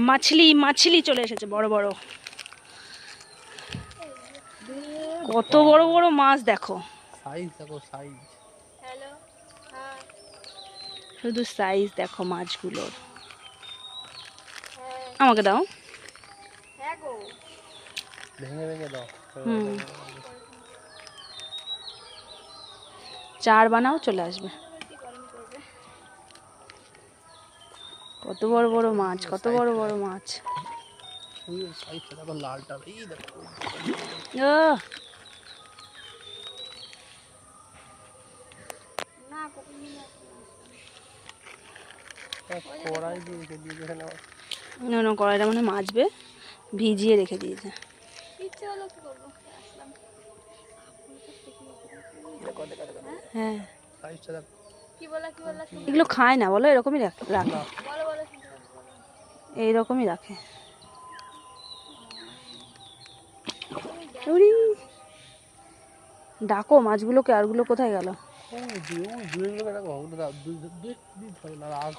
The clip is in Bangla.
মাছলি মাছলি চলে এসেছে বড় বড়। কত বড় বড় মাছ দেখো, সাইজ দেখো সাইজ। শুধু সাইজ দেখো মাছগুলোর। আমাকে দাও। ভেঙে ভেঙে দাও। হুম, চার বানাও চলে আসবে। কত বড় বড় মাছ, কত বড় বড় মাছ। সাইজটা দেখো লালটা, এই দেখো আহ, কড়াই দিয়ে রেখে দিয়েছে এখানে। না না, কড়াইটা মানে মাজবে, ভিজিয়ে রেখে দিয়েছে। দেখো দেখো দেখো হ্যাঁ, সাইজটা দেখো। এগুলো খায় না বলো, এরকমই রাখে, না এইরকমই রাখে। উরি, ডাকো মাছগুলোকে, আরগুলো কোথায় গেল? ওই দিয়ে ওই দুইগুলোকে দেখো, ওটা দুই দুই দুই ধরে না আর